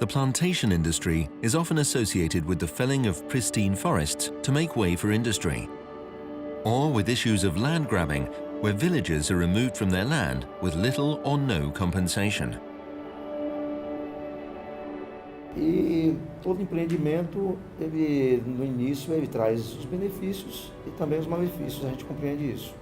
The plantation industry is often associated with the felling of pristine forests to make way for industry, or with issues of land grabbing, where villagers are removed from their land with little or no compensation. E todo empreendimento, no início, ele traz os benefícios e também os malefícios, a gente compreende isso.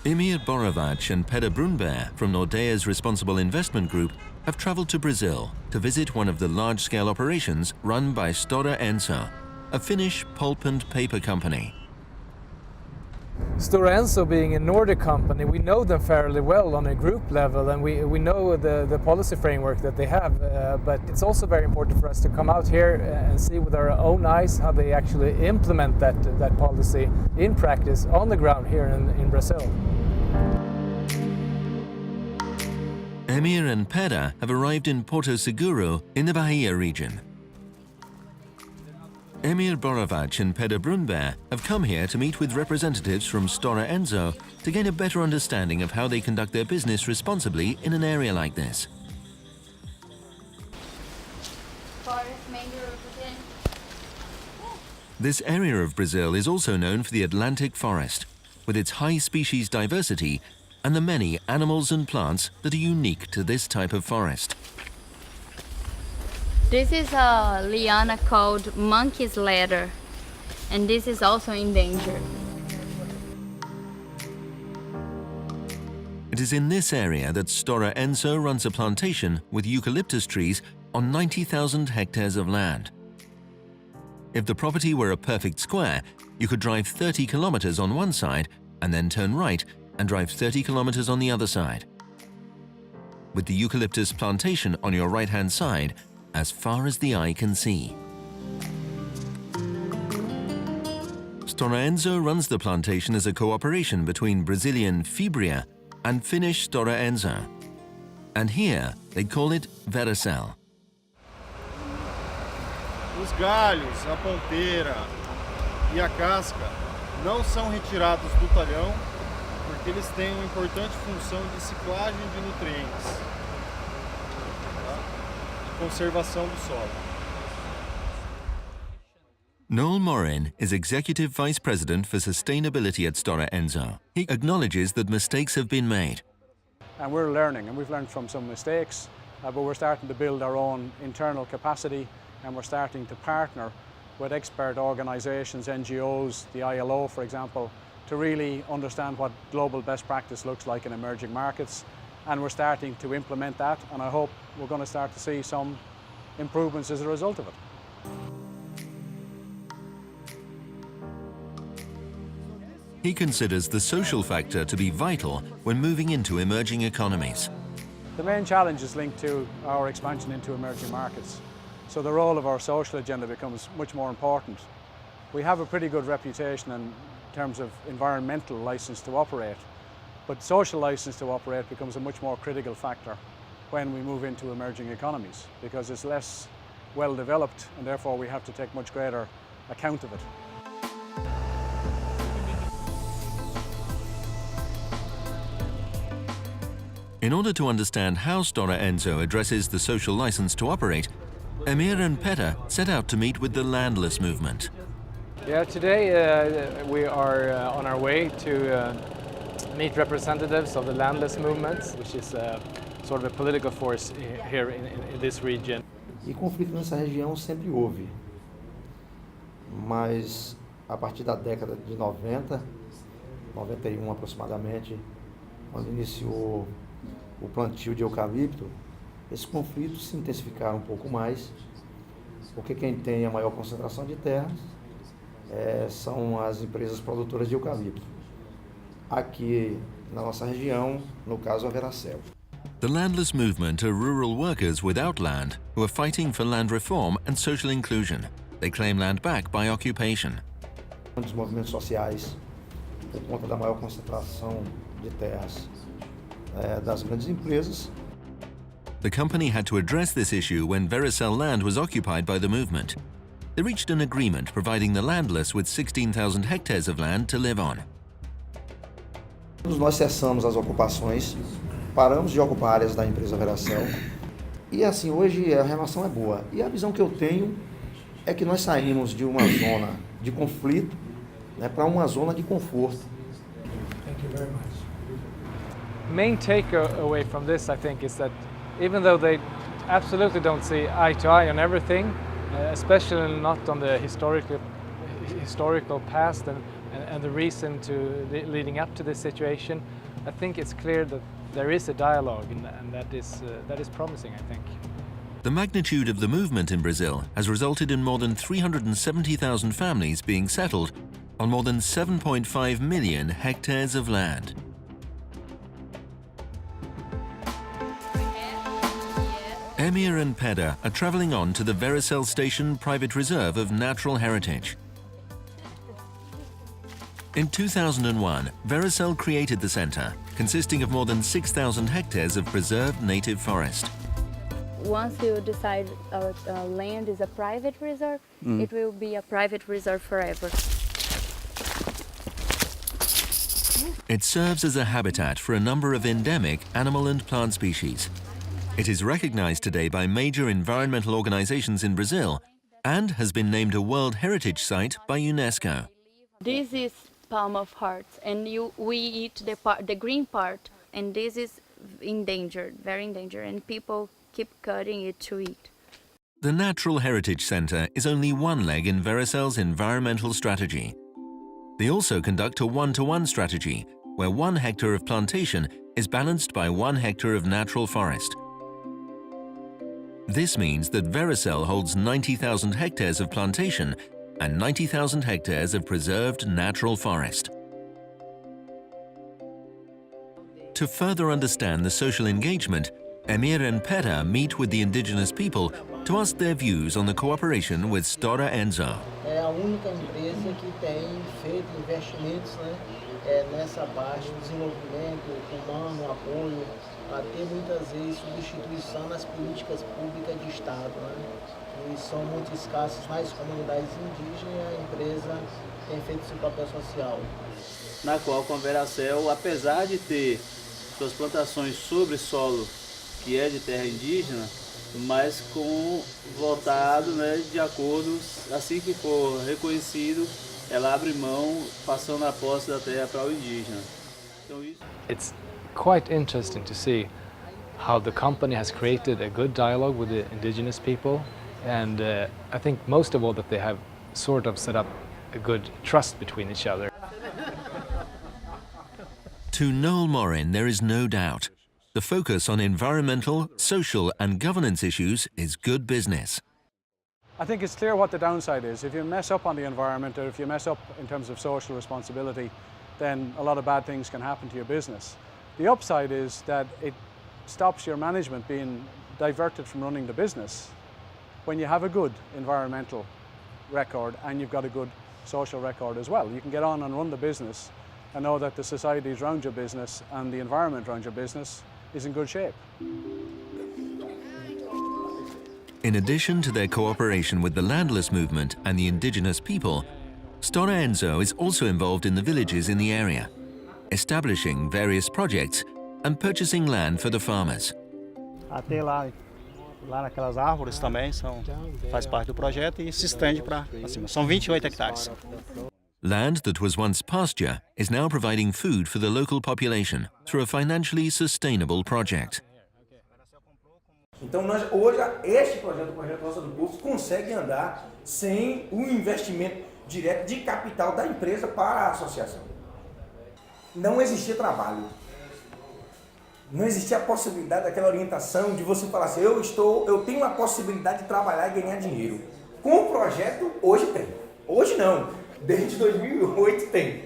Emir Borovac and Peder Brunberg from Nordea's Responsible Investment Group have traveled to Brazil to visit one of the large-scale operations run by Stora Enso, a Finnish pulp and paper company. Stora Enso being a Nordic company, we know them fairly well on a group level, and we know the policy framework that they have, but it's also very important for us to come out here and see with our own eyes how they actually implement that policy in practice on the ground here in Brazil. Emir and Peder have arrived in Porto Seguro in the Bahia region. Emir Borovac and Peder Brunberg have come here to meet with representatives from Stora Enso to gain a better understanding of how they conduct their business responsibly in an area like this. This area of Brazil is also known for the Atlantic forest, with its high species diversity and the many animals and plants that are unique to this type of forest. This is a liana called monkey's ladder, and this is also endangered. It is in this area that Stora Enso runs a plantation with eucalyptus trees on 90,000 hectares of land. If the property were a perfect square, you could drive 30 kilometers on one side and then turn right and drive 30 kilometers on the other side. With the eucalyptus plantation on your right-hand side, as far as the eye can see. Stora Enso runs the plantation as a cooperation between Brazilian Fibria and Finnish Stora Enso. And here they call it Veracel. Os galhos, a ponteira e a casca não são retirados do talhão porque eles têm uma importante função de ciclagem de nutrientes, tá? E conservação do solo. Noel Morin is Executive Vice President for Sustainability at Stora Enso. He acknowledges that mistakes have been made. And we're learning, and we've learned from some mistakes, but we're starting to build our own internal capacity, and we're starting to partner with expert organisations, NGOs, the ILO for example, to really understand what global best practice looks like in emerging markets. And we're starting to implement that, and I hope we're going to start to see some improvements as a result of it. He considers the social factor to be vital when moving into emerging economies. The main challenge is linked to our expansion into emerging markets. So the role of our social agenda becomes much more important. We have a pretty good reputation in terms of environmental license to operate, but social license to operate becomes a much more critical factor when we move into emerging economies, because it's less well developed, and therefore we have to take much greater account of it. In order to understand how Stora Enso addresses the social license to operate, Emir and Peder set out to meet with the landless movement. Yeah, today we are on our way to meet representatives of the landless movement, which is sort of a political force here in this region. E conflito nessa região sempre houve, mas a partir da década de 90, 91 aproximadamente, quando iniciou o plantio de eucalipto, esses conflitos se intensificaram um pouco mais, porque quem tem a maior concentração de terras são as empresas produtoras de eucalipto. Aqui na nossa região, no caso a Veracel. The landless movement are rural workers without land who are fighting for land reform and social inclusion. They claim land back by occupation. Dos movimentos sociais, por conta da maior concentração de terras das grandes empresas. The company had to address this issue when Veracel land was occupied by the movement. they reached an agreement providing the landless with 16,000 hectares of land to live on. Nós cessamos as ocupações, paramos de ocupar áreas da empresa Veracel e assim, hoje a relação é boa. E a visão que eu tenho é que nós saímos de uma zona de conflito, né, para uma zona de conforto. Thank you very much. Main takeaway from this, I think, is that even though they absolutely don't see eye to eye on everything, especially not on the historical past and the reason leading up to this situation, I think it's clear that there is a dialogue, and that is promising, I think. The magnitude of the movement in Brazil has resulted in more than 370,000 families being settled on more than 7.5 million hectares of land. Emir and Peder are travelling on to the Veracel Station Private Reserve of Natural Heritage. In 2001, Veracel created the centre, consisting of more than 6,000 hectares of preserved native forest. Once you decide our land is a private reserve, it will be a private reserve forever. It serves as a habitat for a number of endemic animal and plant species. It is recognized today by major environmental organizations in Brazil and has been named a World Heritage Site by UNESCO. This is palm of hearts, and we eat the green part, and this is endangered, very endangered, and people keep cutting it to eat. The Natural Heritage Centre is only one leg in Veracel's environmental strategy. They also conduct a one-to-one strategy, where 1 hectare of plantation is balanced by 1 hectare of natural forest. This means that Veracel holds 90,000 hectares of plantation and 90,000 hectares of preserved natural forest. To further understand the social engagement, Emir and Peder meet with the indigenous people to ask their views on the cooperation with Stora Enso. É a única empresa que tem feito investimentos, nessa parte do desenvolvimento humano, apoio, a ter muitas vezes substituição nas políticas públicas de Estado, que são muito escassas nas comunidades indígenas, e a empresa tem feito seu papel social. Na qual com a Veracel, apesar de ter suas plantações sobre solo que é de terra indígena, mas voltado, de acordo, assim que for reconhecido, ela abre mão, passando a posse da terra para o indígena. Então, It's quite interesting to see how the company has created a good dialogue with the indigenous people, and I think most of all that they have sort of set up a good trust between each other. To Noel Morin, there is no doubt. The focus on environmental, social and governance issues is good business. I think it's clear what the downside is. If you mess up on the environment, or if you mess up in terms of social responsibility, then a lot of bad things can happen to your business. The upside is that it stops your management being diverted from running the business. When you have a good environmental record and you've got a good social record as well, you can get on and run the business and know that the societies around your business and the environment around your business is in good shape. In addition to their cooperation with the landless movement and the indigenous people, Stora Enso is also involved in the villages in the area, establishing various projects and purchasing land for the farmers. Até lá naquelas árvores também faz parte do projeto e se estende para cima. São 28 hectares. Land that was once pasture is now providing food for the local population through a financially sustainable project. Então hoje este projeto, o projeto Roça do Povo, consegue andar sem o investimento direto de capital da empresa para a associação. Não existia trabalho. Não existia a possibilidade daquela orientação de você falar assim, eu tenho a possibilidade de trabalhar e ganhar dinheiro. Com o projeto, hoje tem. Hoje não. Desde 2008 tem.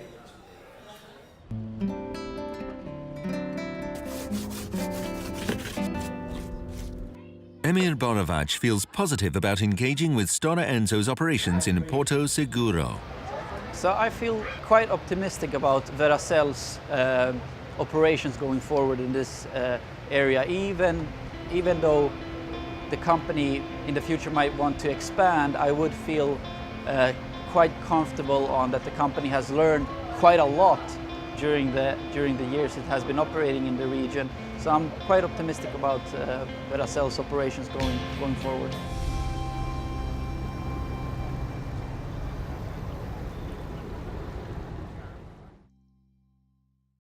Emir Borovac feels positive about engaging with Stora Enso's operations in Porto Seguro. So I feel quite optimistic about Veracel's operations going forward in this area, even though the company in the future might want to expand, I would feel quite comfortable on that the company has learned quite a lot during the years it has been operating in the region. So I'm quite optimistic about Veracel's operations going forward.